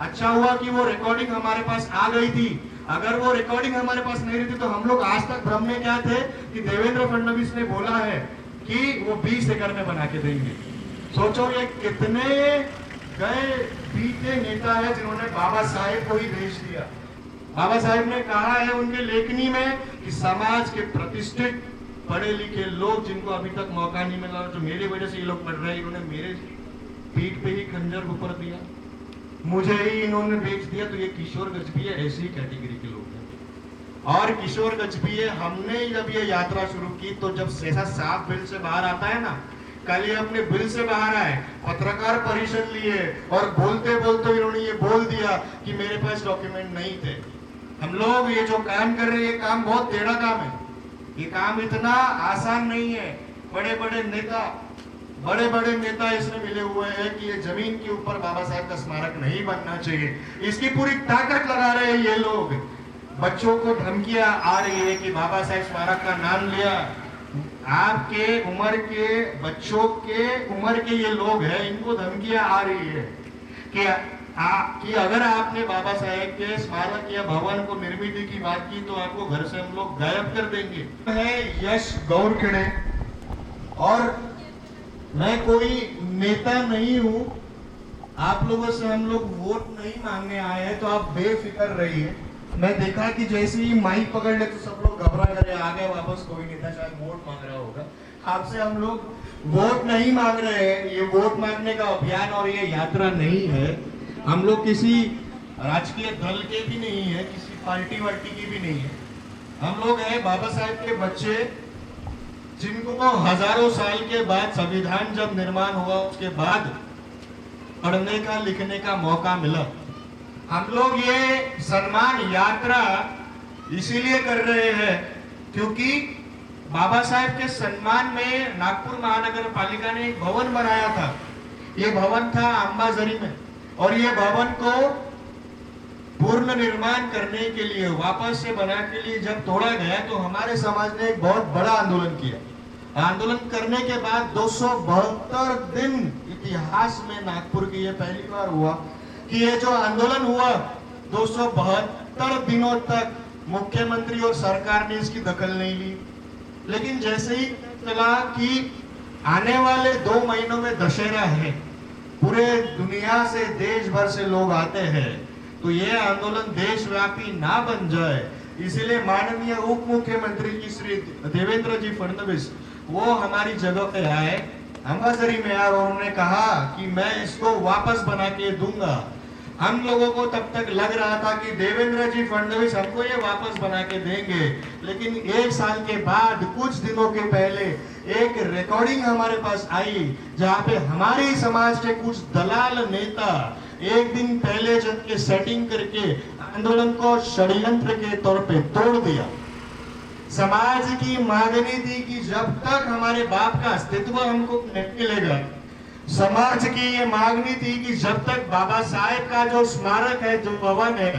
अच्छा हुआ कि वो रिकॉर्डिंग हमारे पास आ गई थी। अगर वो रिकॉर्डिंग हमारे पास नहीं रहती तो हम लोग आज तक भ्रम में क्या थे कि देवेंद्र फडणवीस ने बोला है कि वो 20 एकड़ में बना के देंगे। सोचो ये कितने गए बीते नेता है जिन्होंने बाबा साहेब को ही भेज दिया। बाबा साहेब ने कहा है उनके लेखनी में कि समाज के प्रतिष्ठित पढ़े लिखे लोग जिनको अभी तक मौका नहीं मिला, जो मेरी वजह से ये लोग पढ़ रहे हैं, इन्होंने मेरे पीठ पे ही खंजर ऊपर दिया, मुझे ही इन्होंने बेच दिया। तो ये किशोर गजभिये ऐसी कैटेगरी के लोग हैं। और किशोर गजभिये हमने जब ये यात्रा शुरू की तो जब ऐसा साफ बिल से बाहर आता है ना, कल ये अपने बिल से बाहर आए, पत्रकार परिषद लिए और बोलते बोलते इन्होंने ये बोल दिया कि मेरे पास डॉक्यूमेंट नहीं थे। हम लोग ये जो काम कर रहे हैं ये काम बहुत टेढ़ा काम है, ये काम इतना आसान नहीं है। बड़े बड़े नेता इसमें मिले हुए हैं कि ये जमीन के ऊपर बाबा साहेब का स्मारक नहीं बनना चाहिए, इसकी पूरी ताकत लगा रहे हैं ये लोग। बच्चों को धमकियां आ रही है कि बाबा साहेब स्मारक का नाम लिया, आपके उम्र के बच्चों के उम्र के ये लोग हैं, इनको धमकियां आ रही है कि अगर आपने बाबा साहेब के स्मारक या भवन को निर्मित की बात की तो आपको घर से हम लोग गायब कर देंगे। है यश गौरखेड़े और मैं कोई नेता नहीं हूं, आप लोगों से हम लोग वोट नहीं मांगने आए हैं, तो आप बेफिक्र रहिए। मैं देखा कि जैसे ही माइक पकड़ ले तो सब लोग घबरा कर आ गए वापस, कोई नेता शायद वोट मांग रहा होगा। आपसे हम लोग वोट नहीं मांग रहे हैं, ये वोट मांगने का अभियान और ये यात्रा नहीं है। हम लोग किसी राजकीय दल के भी नहीं है, किसी पार्टी वार्टी की भी नहीं है। हम लोग है बाबा साहेब के बच्चे, जिनको हजारों साल के बाद संविधान जब निर्माण हुआ उसके बाद पढ़ने का लिखने का मौका मिला। हम लोग ये सम्मान यात्रा इसीलिए कर रहे हैं क्योंकि बाबा साहेब के सम्मान में नागपुर महानगर पालिका ने एक भवन बनाया था। ये भवन था अंबाझरी में और ये भवन को पूर्ण निर्माण करने के लिए, वापस से बना के लिए जब तोड़ा गया तो हमारे समाज ने एक बहुत बड़ा आंदोलन किया। आंदोलन करने के बाद 272 दिन इतिहास में नागपुर की ये पहली बार हुआ कि ये जो आंदोलन हुआ 272 दिनों तक मुख्यमंत्री और सरकार ने इसकी दखल नहीं ली। लेकिन जैसे ही चला कि आने वाले 2 महीनों में दशहरा है, पूरे दुनिया से देश भर से लोग आते हैं, तो ये आंदोलन देशव्यापी ना बन जाए, इसीलिए माननीय उप मुख्यमंत्री जी श्री देवेंद्र जी फडणवीस वो हमारी जगह पे आए, अंबाझरी में आए और उन्होंने कहा कि मैं इसको वापस बना के दूंगा। हम लोगों को तब तक लग रहा था कि देवेंद्र जी फडणवीस हमको ये वापस बना के देंगे, लेकिन 1 साल के बाद कुछ दिनों के पहले एक रिकॉर्डिंग हमारे पास आई जहाँ पे हमारे समाज के कुछ दलाल नेता एक दिन पहले जब के सेटिंग करके आंदोलन को षड्यंत्र के तौर पे तोड़ दिया। समाज की मांगनी थी कि जब तक हमारे बाप का अस्तित्व हमको नहीं मिलेगा, समाज की ये मांगनी थी कि जब तक बाबा साहेब का जो स्मारक है, जो भवन है,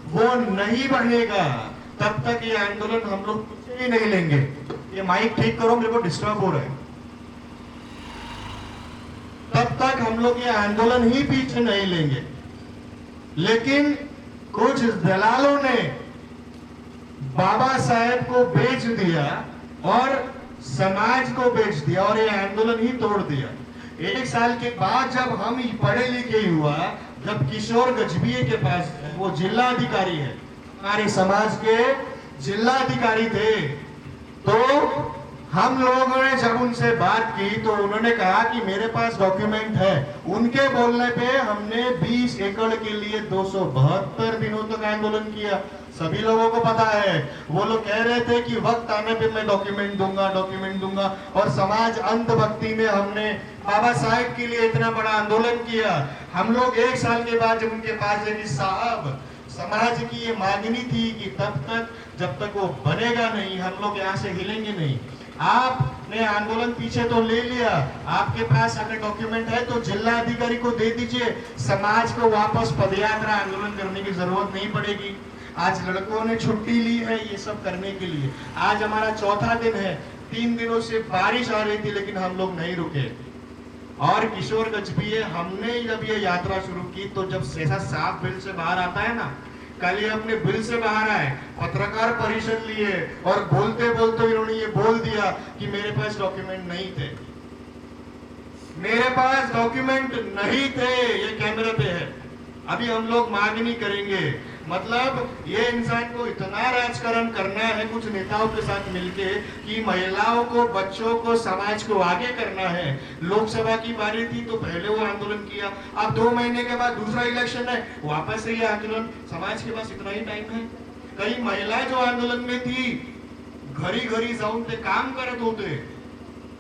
वो नहीं बनेगा, तब तक ये आंदोलन हम लोग कुछ भी नहीं लेंगे। ये माइक ठीक करो, मेरे को डिस्टर्ब हो रहा है। तब तक हम लोग ये आंदोलन ही पीछे नहीं लेंगे। लेकिन कुछ दलालों ने बाबा साहेब को बेच दिया और समाज को बेच दिया और ये आंदोलन ही तोड़ दिया। 1 साल के बाद जब हम पढ़े लिखे हुआ, जब किशोर गजभिये के पास, वो जिला अधिकारी है, हमारे समाज के जिला अधिकारी थे, तो हम लोगों ने जब उनसे बात की तो उन्होंने कहा कि मेरे पास डॉक्यूमेंट है। उनके बोलने पे हमने 20 एकड़ के लिए 272 दिनों तक आंदोलन किया। सभी लोगों को पता है, वो लोग कह रहे थे कि वक्त आने पे मैं डॉक्यूमेंट दूंगा और समाज अंधभक्ति में हमने बाबा साहेब के लिए इतना बड़ा आंदोलन किया। हम लोग 1 साल के बाद जब उनके पास गए कि साहब, समाज की ये मांगनी थी कि तब तक जब तक वो बनेगा नहीं हम लोग यहाँ से हिलेंगे नहीं। आपने आंदोलन पीछे तो ले लिया, आपके पास अगर डॉक्यूमेंट है तो जिला अधिकारी को दे दीजिए, समाज को वापस पदयात्रा आंदोलन करने की जरूरत नहीं पड़ेगी। आज लड़कों ने छुट्टी ली है ये सब करने के लिए। आज हमारा 4था दिन है, 3 दिनों से बारिश आ रही थी लेकिन हम लोग नहीं रुके। और किशोर गजभिये, हमने जब ये यात्रा शुरू की तो जब ऐसा साफ बिल से बाहर आता है ना, कल ये अपने बिल से बाहर आए, पत्रकार परिषद लिए और बोलते बोलते इन्होंने ये बोल दिया कि मेरे पास डॉक्यूमेंट नहीं थे, मेरे पास डॉक्यूमेंट नहीं थे, ये कैमरे पे है। अभी हम लोग मांग नहीं करेंगे, मतलब ये इंसान को इतना राजकारण करना है कुछ नेताओं के साथ मिलके कि महिलाओं को, बच्चों को, समाज को आगे करना है। लोकसभा की बारी थी तो पहले वो आंदोलन किया, अब 2 महीने के बाद दूसरा इलेक्शन है, वापस से ये आंदोलन। समाज के पास इतना ही टाइम है? कई महिलाएं जो आंदोलन में थी घरी घरी जाऊन ते काम करत होते,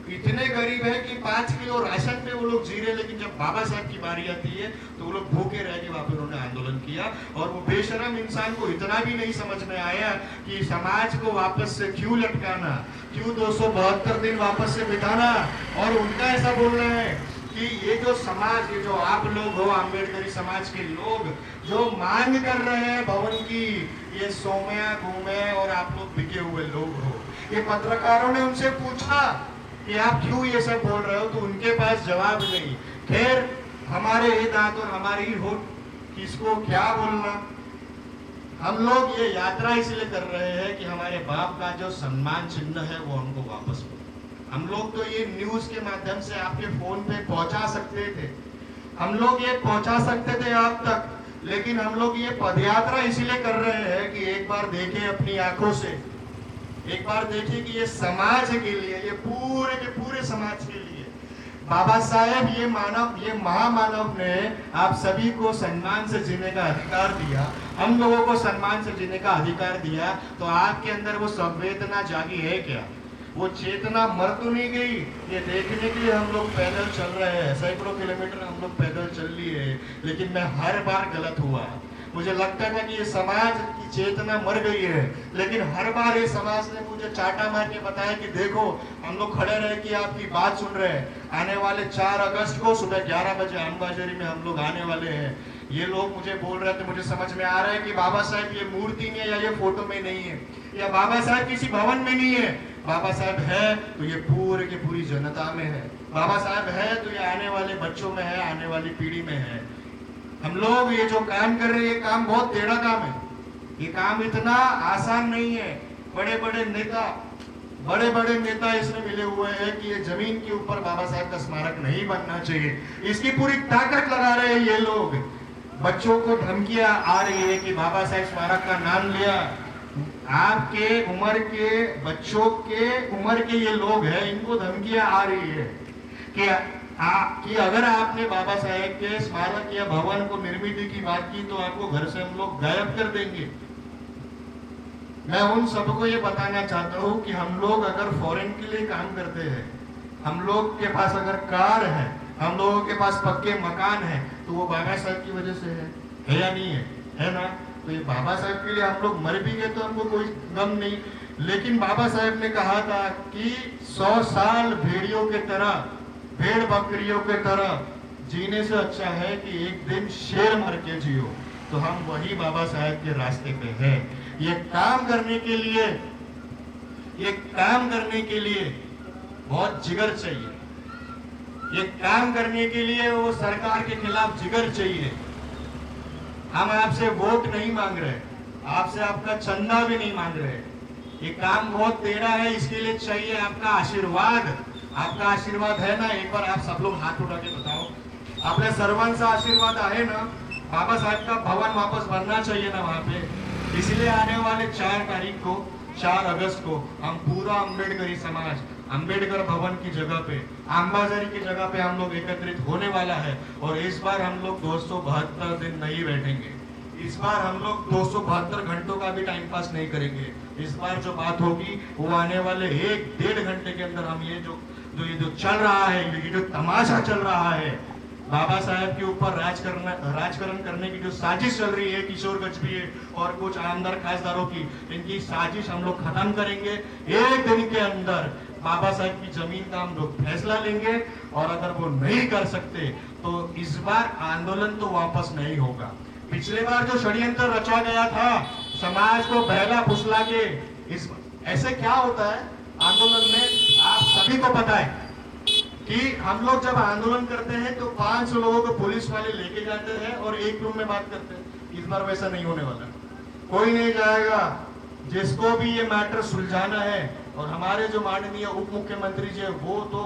इतने गरीब है कि 5 किलो राशन पे वो लोग जी रहे, लेकिन जब बाबा साहब की बारी आती है तो वो लोग भूखे रह के वहां पे उन्होंने आंदोलन किया। और वो बेशरम इंसान को इतना भी नहीं समझ में आया कि समाज को वापस से क्यों लटकाना, क्यों 272 दिन वापस से बिताना। और उनका ऐसा बोलना है कि ये जो समाज, ये जो आप लोग हो, अम्बेडकरी समाज के लोग जो मांग कर रहे हैं भवन की, ये सोम्या घूमे और आप लोग बिके हुए लोग हो। ये पत्रकारों ने उनसे पूछा कि आप क्यों ये सब बोल रहे हो, तो उनके पास जवाब नहीं। खैर, हमारे ये दांत और हमारी ही होठ, किसको क्या बोलना। हम लोग ये यात्रा इसलिए कर रहे हैं कि हमारे बाप का जो सम्मान चिन्ह है वो हमको वापस मिले। हम लोग तो ये न्यूज के माध्यम से आपके फोन पे पहुंचा सकते थे, हम लोग ये पहुंचा सकते थे आप तक, लेकिन हम लोग ये पदयात्रा इसलिए कर रहे हैं कि एक बार देखें अपनी आंखों से, एक बार देखिए कि ये समाज के लिए, ये पूरे के पूरे समाज के लिए बाबा साहेब, ये मानव, ये महामानव ने आप सभी को सम्मान से जीने का अधिकार दिया, हम लोगों को सम्मान से जीने का अधिकार दिया। तो आपके अंदर वो संवेदना जागी है क्या? वो चेतना मर तो नहीं गई? ये देखने के लिए हम लोग पैदल चल रहे हैं, सैकड़ों किलोमीटर हम लोग पैदल चल लिए, लेकिन मैं हर बार गलत हुआ। मुझे लगता था कि ये समाज की चेतना मर गई है, लेकिन हर बार ये समाज ने मुझे चाटा मार के बताया कि देखो, हम लोग खड़े रहे कि आपकी बात सुन रहे हैं। आने वाले 4 अगस्त को सुबह 11 बजे अंबाझरी में हम लोग आने वाले हैं। ये लोग मुझे बोल रहे थे, मुझे समझ में आ रहा है कि बाबा साहब ये मूर्ति में या ये फोटो में नहीं है, या बाबा साहब किसी भवन में नहीं है। बाबा साहब है तो ये पूरे की पूरी जनता में है, बाबा साहब है तो ये आने वाले बच्चों में है, आने वाली पीढ़ी में है। हम लोग ये जो काम कर रहे हैं, ये काम बहुत टेढ़ा काम है, ये काम इतना आसान नहीं है। बड़े बड़े नेता इसमें मिले हुए हैं कि ये जमीन के ऊपर बाबा साहब का स्मारक नहीं बनना चाहिए, इसकी पूरी ताकत लगा रहे हैं ये लोग। बच्चों को धमकियां आ रही है कि बाबा साहब स्मारक का नाम लिया, आपके उम्र के बच्चों के उम्र के ये लोग हैं, इनको धमकियां आ रही है कि अगर आपने बाबा साहेब के स्मारक या भवन को निर्मित की बात की तो आपको घर से हम लोग गायब कर देंगे। मैं उन सबको ये बताना चाहता हूँ कि हम लोग अगर फॉरेन के लिए काम करते हैं, हम लोग के पास अगर कार है, हम लोगों के पास पक्के मकान है, तो वो बाबा साहब की वजह से है या नहीं है? है ना? तो ये बाबा साहब के लिए हम लोग मर भी गए तो हमको कोई गम नहीं, लेकिन बाबा साहब ने कहा था कि 100 साल भेड़ियों के तरह, भेड़ बकरियों के तरह जीने से अच्छा है कि एक दिन शेर मर के जियो। तो हम वही बाबा साहब के रास्ते पे हैं। ये काम करने के लिए बहुत जिगर चाहिए, ये काम करने के लिए वो सरकार के खिलाफ जिगर चाहिए। हम आपसे वोट नहीं मांग रहे, आपसे आपका चंदा भी नहीं मांग रहे। ये काम बहुत टेढ़ा है, इसके लिए चाहिए आपका आशीर्वाद। आपका आशीर्वाद है ना? एक बार आप सब लोग हाथ उठा के बताओ, आपल्या सर्वांचा आशीर्वाद है ना? बाबा साहब का भवन वापस बनना चाहिए ना वहां पे। इसलिए आने वाले 4 तारीख को, 4 अगस्त को हम पूरा अम्बेडकरी समाज अम्बेडकर भवन की जगह पे, अंबाझरी की जगह पे हम लोग एकत्रित होने वाला है। और इस बार हम लोग 272 दिन नहीं बैठेंगे, इस बार हम लोग 272 घंटों का भी टाइम पास नहीं करेंगे। इस बार जो बात होगी वो आने वाले 1-1.5 घंटे के अंदर हम ये जो चल रहा है, ये जो तमाशा चल रहा है, बाबा साहब के ऊपर राजकरण करने की जो साजिश चल रही है किशोर गजभिये और कुछ आमदार खासदारों की, इनकी साजिश हम लोग खत्म करेंगे। 1 दिन के अंदर बाबा साहब की जमीन का हम लोग फैसला लेंगे, और अगर वो नहीं कर सकते तो इस बार आंदोलन तो वापस नहीं होगा। पिछले बार जो षड्यंत्र रचा गया था समाज को बहला फुसला के, इस ऐसे क्या होता है आंदोलन में, आप सभी को पता है कि हम लोग जब आंदोलन करते हैं तो 5 लोगों को पुलिस वाले लेके जाते हैं और एक रूम में बात करते हैं। इस बार वैसा नहीं होने वाला, कोई नहीं जाएगा। जिसको भी ये मैटर सुलझाना है, और हमारे जो माननीय उप मुख्यमंत्री जी है वो तो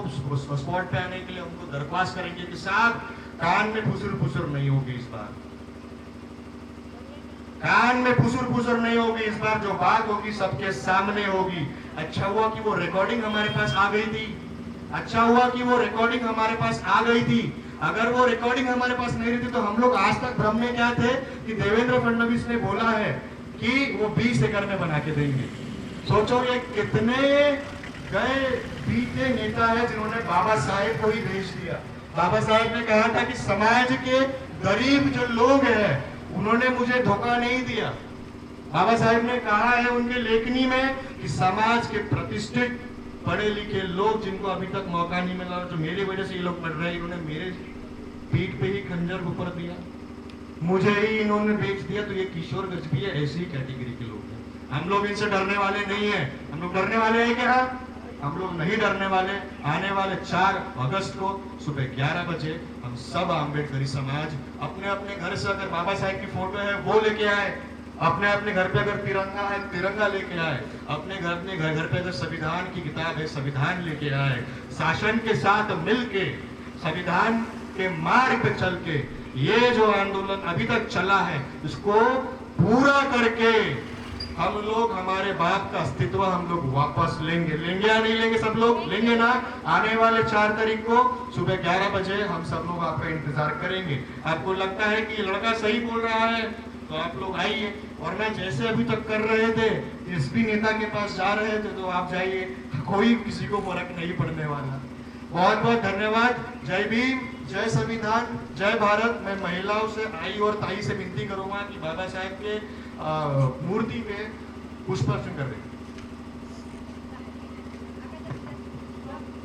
स्पॉट पे आने के लिए उनको दरख्वास्त करेंगे कि साहब कान में फुसुर नहीं होगी इस बार, कान में फुसुर नहीं होगी इस बार। जो बात होगी सबके सामने होगी। अच्छा हुआ कि वो रिकॉर्डिंग हमारे पास आ गई थी, अच्छा हुआ कि वो रिकॉर्डिंग हमारे पास आ गई थी। अगर वो रिकॉर्डिंग हमारे पास नहीं रहती तो हम लोग आज तक भ्रम में क्या थे कि देवेंद्र फडणवीस ने बोला है कि वो 20 एकड़ में बना के देंगे। सोचो ये कितने गए बीते नेता है जिन्होंने बाबा साहेब को ही भेज दिया। बाबा साहेब ने कहा था कि समाज के गरीब जो लोग हैं उन्होंने मुझे धोखा नहीं दिया। बाबा साहेब ने कहा है उनके लेखनी में कि समाज के प्रतिष्ठित पढ़े लिखे लोग जिनको अभी तक मौका नहीं मिला, जो मेरी वजह से ये लोग पढ़ रहे हैं, इन्होंने मेरे पीठ पे ही खंजर ऊपर दिया, मुझे ही इन्होंने बेच दिया। तो ये किशोर गजबी है, ऐसी ही कैटेगरी के लोग हैं। हम लोग इनसे डरने वाले नहीं है। हम लोग डरने वाले हैं क्या? हम लोग नहीं डरने वाले। आने वाले 4 अगस्त को सुबह 11 बजे हम सब आम्बेडकरी समाज अपने अपने घर से अगर बाबा साहेब की फोटो है वो लेके आए, अपने अपने घर पे अगर तिरंगा है तिरंगा लेके आए, अपने घर पे अगर संविधान की किताब है संविधान लेके आए, शासन के साथ मिलके संविधान के मार्ग पे चल के ये जो आंदोलन अभी तक चला है इसको पूरा करके हम लोग हमारे बाप का अस्तित्व हम लोग वापस लेंगे। लेंगे या नहीं लेंगे? सब लोग लेंगे ना? आने वाले 4 तारीख को सुबह 11 बजे हम सब लोग आपका इंतजार करेंगे। आपको लगता है कि लड़का सही बोल रहा है तो आप लोग आइए, वरना जैसे अभी तक कर रहे थे एसपी नेता के पास जा रहे थे तो आप जाइए, कोई किसी को फर्क नहीं पड़ने वाला। बहुत बहुत धन्यवाद। जय भीम, जय संविधान, जय भारत। मैं महिलाओं से, आई और ताई से विनती करूंगा कि बाबा साहेब के मूर्ति पे पुष्पार्चन कर दें।